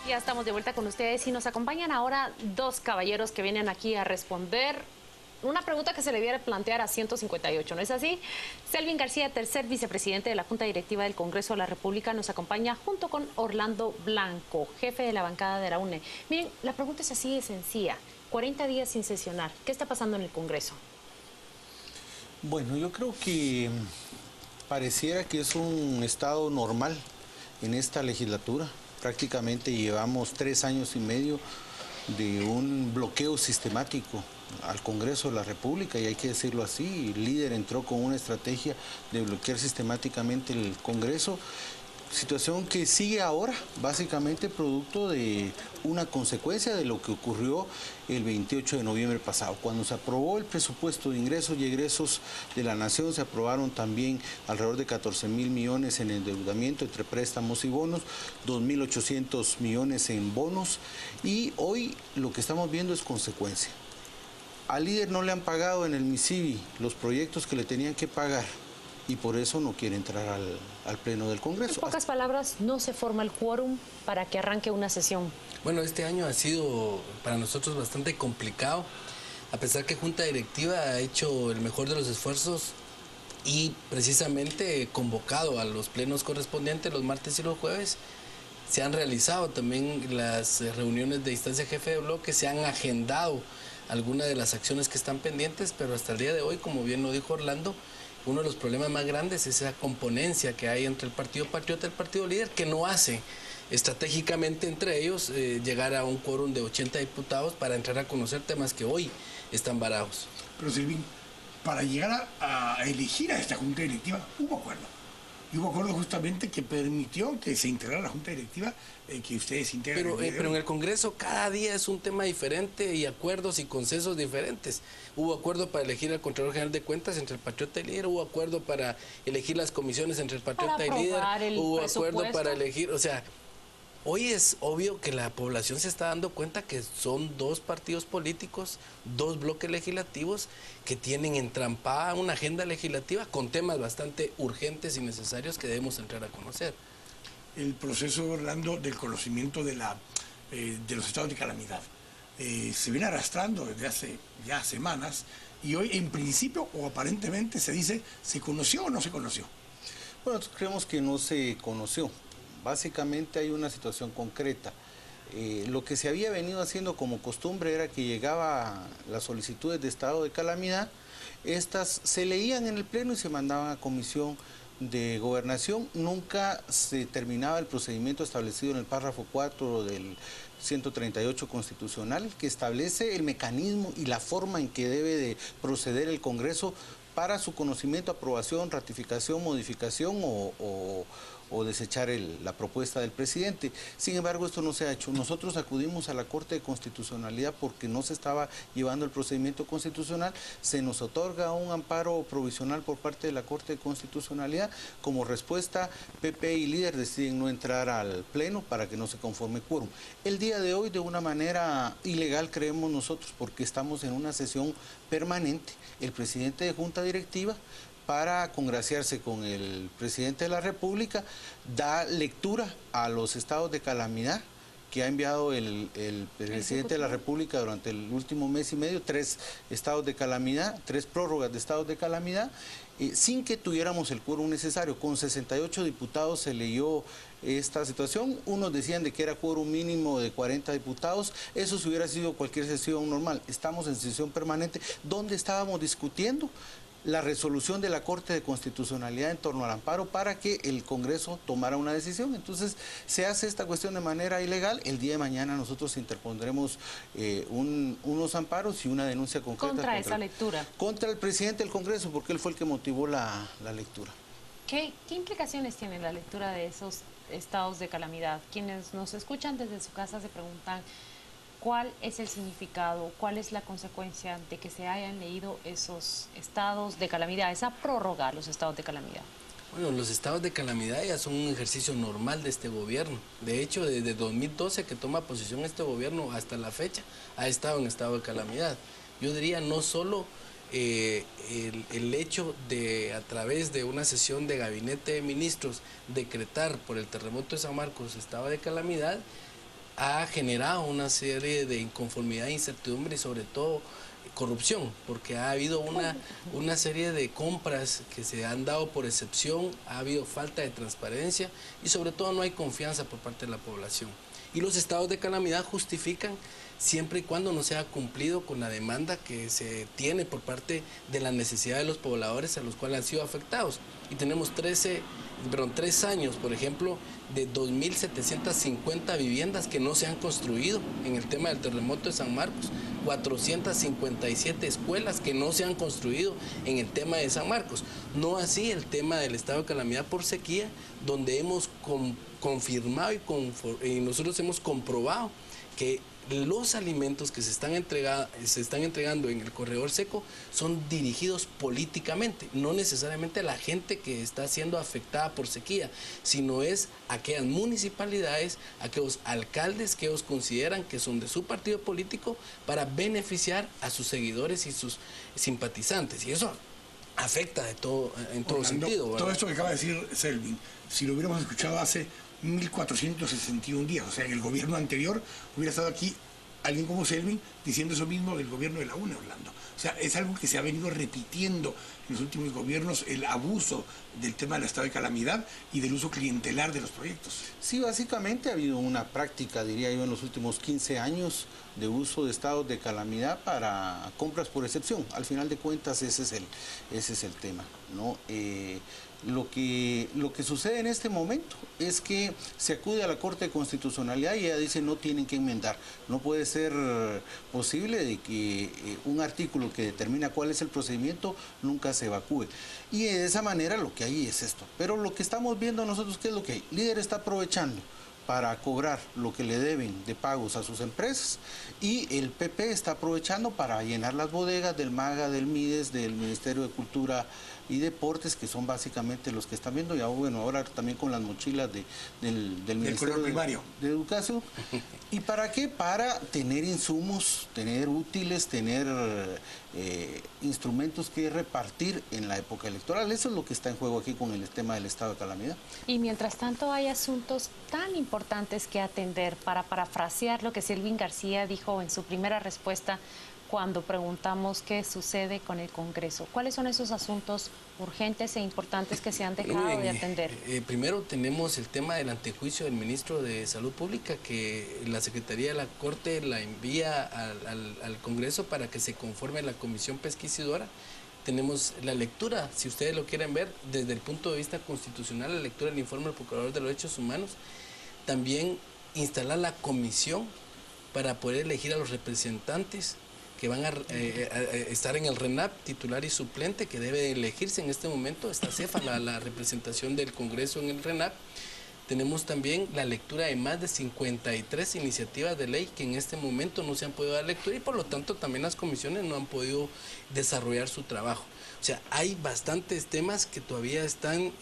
Ya estamos de vuelta con ustedes y nos acompañan ahora dos caballeros que vienen aquí a responder una pregunta que se le debiera plantear a 158, ¿no es así? Selvin García, tercer vicepresidente de la Junta Directiva del Congreso de la República, nos acompaña junto con Orlando Blanco, jefe de la bancada de la UNE. Miren, la pregunta es así de sencilla. 40 días sin sesionar. ¿Qué está pasando en el Congreso? Bueno, yo creo que pareciera que es un estado normal en esta legislatura. Prácticamente llevamos 3 años y medio de un bloqueo sistemático al Congreso de la República, y hay que decirlo así. El líder entró con una estrategia de bloquear sistemáticamente el Congreso, situación que sigue ahora, básicamente producto de una consecuencia de lo que ocurrió el 28 de noviembre pasado. Cuando se aprobó el presupuesto de ingresos y egresos de la Nación, se aprobaron también alrededor de 14.000 millones en endeudamiento entre préstamos y bonos, 2.800 millones en bonos, y hoy lo que estamos viendo es consecuencia. Al líder no le han pagado en el MISIBI los proyectos que le tenían que pagar, y por eso no quiere entrar al Pleno del Congreso. En pocas palabras, no se forma el quórum para que arranque una sesión. Bueno, este año ha sido para nosotros bastante complicado, a pesar que Junta Directiva ha hecho el mejor de los esfuerzos y precisamente convocado a los plenos correspondientes los martes y los jueves. Se han realizado también las reuniones de instancia jefe de bloque, se han agendado algunas de las acciones que están pendientes, pero hasta el día de hoy, como bien lo dijo Orlando, uno de los problemas más grandes es esa componencia que hay entre el Partido Patriota y el Partido Líder, que no hace estratégicamente entre ellos llegar a un quórum de 80 diputados para entrar a conocer temas que hoy están varados. Pero Selvin, para llegar a elegir a esta Junta Directiva hubo acuerdo. Y hubo acuerdo justamente que permitió que se integrara la Junta Directiva, que ustedes integran. Pero en el Congreso cada día es un tema diferente y acuerdos y consensos diferentes. Hubo acuerdo para elegir al Contralor General de Cuentas entre el Patriota y el Líder, hubo acuerdo para elegir las comisiones entre el Patriota y el Líder, hubo acuerdo para elegir, o sea, hoy es obvio que la población se está dando cuenta que son dos partidos políticos, dos bloques legislativos que tienen entrampada una agenda legislativa con temas bastante urgentes y necesarios que debemos entrar a conocer. El proceso, Orlando, del conocimiento de los estados de calamidad se viene arrastrando desde hace ya semanas, y hoy en principio o aparentemente se dice, ¿se conoció o no se conoció? Bueno, nosotros creemos que no se conoció. Básicamente hay una situación concreta. Lo que se había venido haciendo como costumbre era que llegaba las solicitudes de estado de calamidad, estas se leían en el Pleno y se mandaban a comisión de gobernación. Nunca se terminaba el procedimiento establecido en el párrafo 4 del 138 constitucional, que establece el mecanismo y la forma en que debe de proceder el Congreso para su conocimiento, aprobación, ratificación, modificación o desechar la propuesta del presidente. Sin embargo, esto no se ha hecho. Nosotros acudimos a la Corte de Constitucionalidad porque no se estaba llevando el procedimiento constitucional. Se nos otorga un amparo provisional por parte de la Corte de Constitucionalidad. Como respuesta, PP y Líder deciden no entrar al Pleno para que no se conforme quórum. El día de hoy, de una manera ilegal, creemos nosotros, porque estamos en una sesión permanente, el presidente de Junta Directiva, para congraciarse con el presidente de la República, da lectura a los estados de calamidad que ha enviado el presidente de la República durante el último mes y medio, 3 estados de calamidad, 3 prórrogas de estados de calamidad, sin que tuviéramos el quórum necesario. Con 68 diputados se leyó esta situación. Unos decían de que era quórum mínimo de 40 diputados, eso si hubiera sido cualquier sesión normal. Estamos en sesión permanente donde estábamos discutiendo la resolución de la Corte de Constitucionalidad en torno al amparo para que el Congreso tomara una decisión. Entonces, se hace esta cuestión de manera ilegal. El día de mañana nosotros interpondremos unos amparos y una denuncia concreta contra esa lectura. Contra el presidente del Congreso, porque él fue el que motivó la lectura. ¿Qué implicaciones tiene la lectura de esos estados de calamidad? Quienes nos escuchan desde su casa se preguntan, ¿cuál es el significado, cuál es la consecuencia de que se hayan leído esos estados de calamidad, esa prórroga a los estados de calamidad? Bueno, los estados de calamidad ya son un ejercicio normal de este gobierno. De hecho, desde 2012 que toma posición este gobierno hasta la fecha, ha estado en estado de calamidad. Yo diría no solo el hecho de, a través de una sesión de gabinete de ministros, decretar por el terremoto de San Marcos estado de calamidad, ha generado una serie de inconformidad, incertidumbre y sobre todo corrupción, porque ha habido una serie de compras que se han dado por excepción, ha habido falta de transparencia y sobre todo no hay confianza por parte de la población. Y los estados de calamidad justifican siempre y cuando no se ha cumplido con la demanda que se tiene por parte de la necesidad de los pobladores a los cuales han sido afectados. Y tenemos 3 años, por ejemplo, de 2.750 viviendas que no se han construido en el tema del terremoto de San Marcos, 457 escuelas que no se han construido en el tema de San Marcos. No así el tema del estado de calamidad por sequía, donde hemos confirmado y nosotros hemos comprobado que los alimentos que se están entregando en el corredor seco son dirigidos políticamente, no necesariamente a la gente que está siendo afectada por sequía, sino es a aquellas municipalidades, a aquellos alcaldes que ellos consideran que son de su partido político para beneficiar a sus seguidores y sus simpatizantes. Y eso afecta en todo sentido, ¿verdad? Todo esto que acaba de decir Selvin, si lo hubiéramos escuchado hace 1461 días, o sea, en el gobierno anterior hubiera estado aquí alguien como Selvin diciendo eso mismo del gobierno de la UNE, Orlando. O sea, es algo que se ha venido repitiendo en los últimos gobiernos, el abuso del tema del estado de calamidad y del uso clientelar de los proyectos. Sí, básicamente ha habido una práctica, diría yo, en los últimos 15 años de uso de estados de calamidad para compras por excepción. Al final de cuentas ese es el tema, ¿no? Lo que sucede en este momento es que se acude a la Corte de Constitucionalidad y ella dice no tienen que enmendar. No puede ser posible de que un artículo que determina cuál es el procedimiento nunca se evacúe. Y de esa manera lo que hay es esto. Pero lo que estamos viendo nosotros, ¿qué es lo que hay? Líder está aprovechando para cobrar lo que le deben de pagos a sus empresas y el PP está aprovechando para llenar las bodegas del MAGA, del MIDES, del Ministerio de Cultura y Deportes, que son básicamente los que están viendo, y bueno, ahora también con las mochilas del Ministerio de Educación. ¿Y para qué? Para tener insumos, tener útiles, tener instrumentos que repartir en la época electoral. Eso es lo que está en juego aquí con el tema del estado de calamidad. Y mientras tanto hay asuntos tan importantes que atender. Para parafrasear lo que Selvin García dijo en su primera respuesta cuando preguntamos qué sucede con el Congreso. ¿Cuáles son esos asuntos urgentes e importantes que se han dejado de atender? Primero tenemos el tema del antejuicio del ministro de Salud Pública, que la Secretaría de la Corte la envía al Congreso para que se conforme la comisión pesquisidora. Tenemos la lectura, si ustedes lo quieren ver, desde el punto de vista constitucional, la lectura del informe del Procurador de los Derechos Humanos. También instalar la comisión para poder elegir a los representantes que van a estar en el RENAP, titular y suplente, que debe elegirse en este momento. Está cefa la representación del Congreso en el RENAP. Tenemos también la lectura de más de 53 iniciativas de ley que en este momento no se han podido dar lectura y por lo tanto también las comisiones no han podido desarrollar su trabajo. O sea, hay bastantes temas que todavía están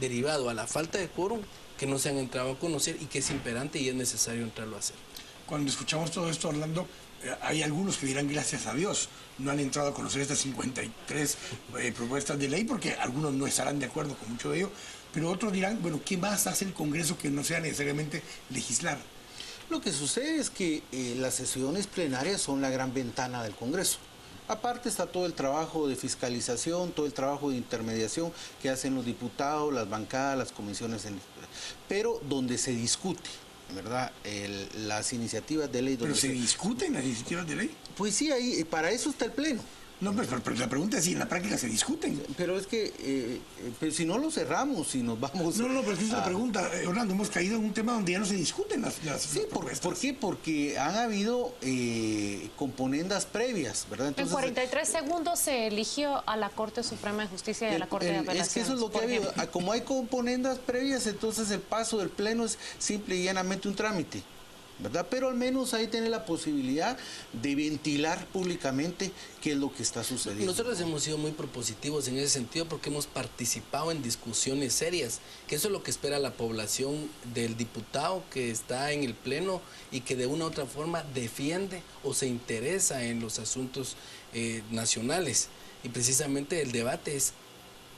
derivados a la falta de quórum, que no se han entrado a conocer y que es imperante y es necesario entrarlo a hacer. Cuando escuchamos todo esto, Orlando, hay algunos que dirán gracias a Dios no han entrado a conocer estas 53 propuestas de ley, porque algunos no estarán de acuerdo con mucho de ello, pero otros dirán, bueno, ¿qué más hace el Congreso que no sea necesariamente legislar? Lo que sucede es que las sesiones plenarias son la gran ventana del Congreso. Aparte está todo el trabajo de fiscalización, todo el trabajo de intermediación que hacen los diputados, las bancadas, las comisiones, pero donde se discute, ¿verdad? Las iniciativas de ley. ¿Pero se discuten las iniciativas de ley? Pues sí, ahí, para eso está el Pleno. No, pero la pregunta es si en la práctica se discuten. Pero es que, pero si no lo cerramos y nos vamos... No, pero es la pregunta, Orlando, hemos caído en un tema donde ya no se discuten las sí, ¿por qué? Porque han habido componendas previas, ¿verdad? Entonces, en 43 segundos se eligió a la Corte Suprema de Justicia y a la Corte de Apelaciones. Es que eso es lo que ha habido. Como hay componendas previas, entonces el paso del Pleno es simple y llanamente un trámite, ¿verdad? Pero al menos ahí tiene la posibilidad de ventilar públicamente qué es lo que está sucediendo. Nosotros hemos sido muy propositivos en ese sentido porque hemos participado en discusiones serias, que eso es lo que espera la población del diputado que está en el Pleno y que de una u otra forma defiende o se interesa en los asuntos nacionales. Y precisamente el debate es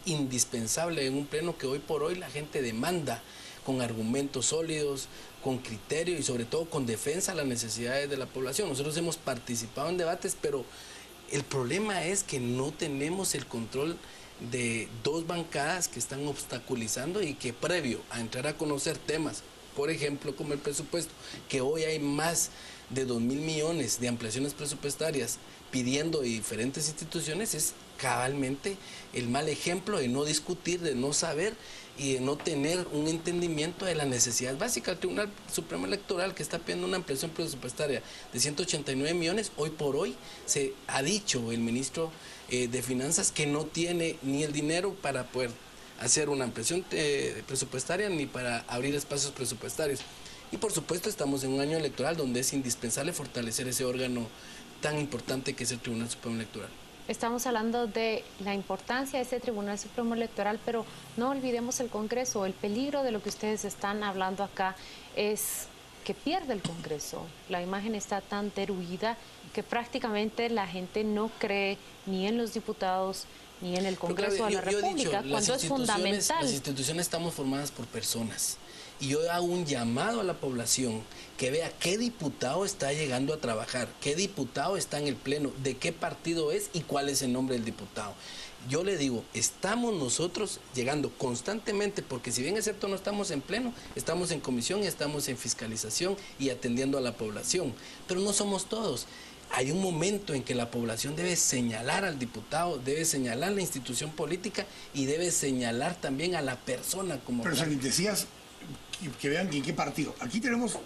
indispensable en un pleno que hoy por hoy la gente demanda, con argumentos sólidos, con criterio y sobre todo con defensa a las necesidades de la población. Nosotros hemos participado en debates, pero el problema es que no tenemos el control de dos bancadas que están obstaculizando y que previo a entrar a conocer temas, por ejemplo, como el presupuesto, que hoy hay más de 2.000 millones de ampliaciones presupuestarias pidiendo de diferentes instituciones, es cabalmente el mal ejemplo de no discutir, de no saber y de no tener un entendimiento de la necesidad básica. El Tribunal Supremo Electoral, que está pidiendo una ampliación presupuestaria de 189 millones, hoy por hoy se ha dicho el ministro de Finanzas que no tiene ni el dinero para poder hacer una ampliación presupuestaria ni para abrir espacios presupuestarios. Y por supuesto estamos en un año electoral donde es indispensable fortalecer ese órgano tan importante que es el Tribunal Supremo Electoral. Estamos hablando de la importancia de ese Tribunal Supremo Electoral, pero no olvidemos el Congreso. El peligro de lo que ustedes están hablando acá es que pierde el Congreso. La imagen está tan derruida que prácticamente la gente no cree ni en los diputados ni en el Congreso de la República, cuando es fundamental. Las instituciones estamos formadas por personas. Y yo hago un llamado a la población que vea qué diputado está llegando a trabajar, qué diputado está en el pleno, de qué partido es y cuál es el nombre del diputado. Yo le digo, estamos nosotros llegando constantemente, porque si bien es cierto no estamos en pleno, estamos en comisión y estamos en fiscalización y atendiendo a la población, pero no somos todos. Hay un momento en que la población debe señalar al diputado, debe señalar la institución política y debe señalar también a la persona como tal. Pero decías que vean en qué partido. Aquí tenemos,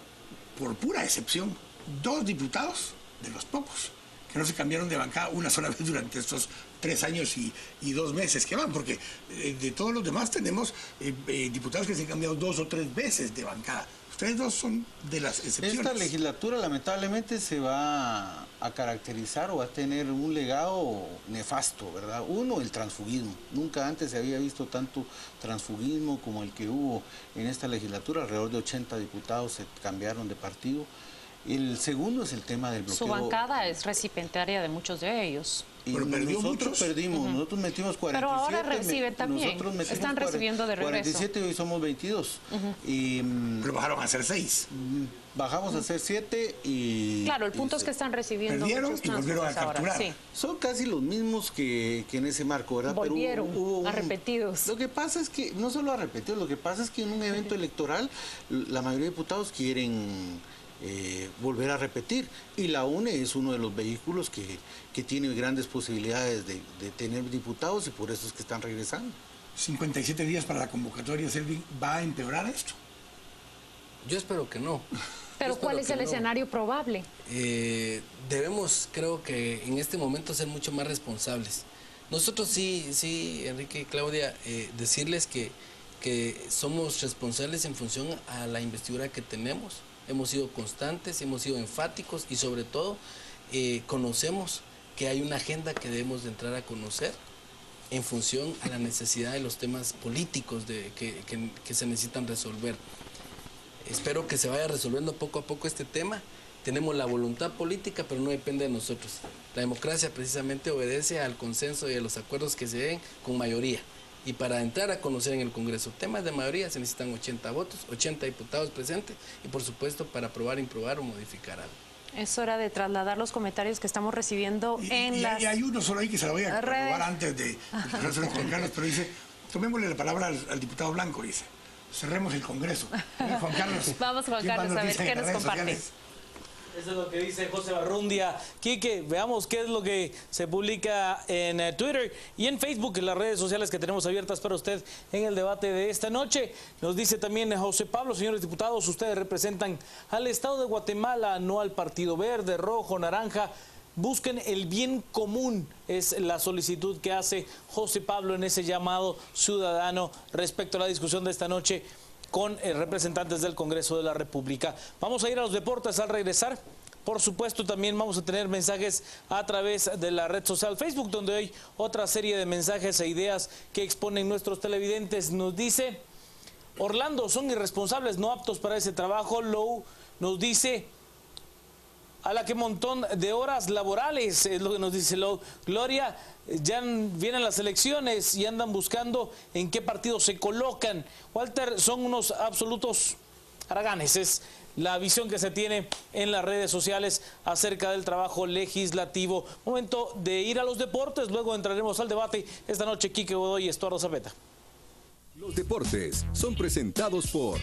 por pura excepción, 2 diputados de los pocos que no se cambiaron de bancada una sola vez durante estos 3 años y 2 meses que van, porque de todos los demás tenemos diputados que se han cambiado 2 o 3 veces de bancada. Ustedes 2 son de las excepciones. Esta legislatura lamentablemente se va a caracterizar o va a tener un legado nefasto, ¿verdad? Uno, el transfugismo. Nunca antes se había visto tanto transfugismo como el que hubo en esta legislatura. Alrededor de 80 diputados se cambiaron de partido. El segundo es el tema del bloqueo. Su bancada es recipientaria de muchos de ellos. Y nosotros perdimos, nosotros metimos 47. Pero ahora reciben también, están recibiendo de regreso. 47 y hoy somos 22. Pero bajaron a ser 6. Bajamos a ser 7 y... Claro, el punto es que están recibiendo perdieron y volvieron a capturar. Sí. Son casi los mismos que en ese marco, ¿verdad? Volvieron, pero hubo arrepentidos. Lo que pasa es que, no solo arrepentidos, lo que pasa es que en un evento electoral la mayoría de diputados quieren... volver a repetir, y la UNE es uno de los vehículos que tiene grandes posibilidades de tener diputados y por eso es que están regresando. 57 días para la convocatoria, Selvin, ¿va a empeorar esto? Yo espero que no. ¿Pero cuál es el escenario probable? Debemos, creo que en este momento, ser mucho más responsables. Nosotros sí, Enrique y Claudia, decirles que somos responsables en función a la investidura que tenemos. Hemos sido constantes, hemos sido enfáticos y sobre todo conocemos que hay una agenda que debemos de entrar a conocer en función a la necesidad de los temas políticos que se necesitan resolver. Espero que se vaya resolviendo poco a poco este tema. Tenemos la voluntad política, pero no depende de nosotros. La democracia precisamente obedece al consenso y a los acuerdos que se den con mayoría. Y para entrar a conocer en el Congreso temas de mayoría se necesitan 80 votos, 80 diputados presentes y por supuesto para aprobar, improbar o modificar algo. Es hora de trasladar los comentarios que estamos recibiendo en las... Y hay uno solo ahí que se lo voy a probar antes de Juan Carlos, pero dice, tomémosle la palabra al diputado Blanco, dice, cerremos el Congreso. Juan Carlos. Vamos, Juan Carlos, a ver qué nos comparte. Eso es lo que dice José Barrundia. Quique, veamos qué es lo que se publica en Twitter y en Facebook, en las redes sociales que tenemos abiertas para usted en el debate de esta noche. Nos dice también José Pablo, señores diputados, ustedes representan al Estado de Guatemala, no al Partido Verde, Rojo, Naranja. Busquen el bien común, es la solicitud que hace José Pablo en ese llamado ciudadano respecto a la discusión de esta noche con representantes del Congreso de la República. Vamos a ir a los deportes al regresar. Por supuesto, también vamos a tener mensajes a través de la red social Facebook, donde hay otra serie de mensajes e ideas que exponen nuestros televidentes. Nos dice, Orlando, son irresponsables, no aptos para ese trabajo. Low nos dice, a la que montón de horas laborales, es lo que nos dice Gloria. Ya vienen las elecciones y andan buscando en qué partido se colocan. Walter, son unos absolutos haraganes, es la visión que se tiene en las redes sociales acerca del trabajo legislativo. Momento de ir a los deportes, luego entraremos al debate. Esta noche Quique Godoy y Estuardo Zapeta. Los deportes son presentados por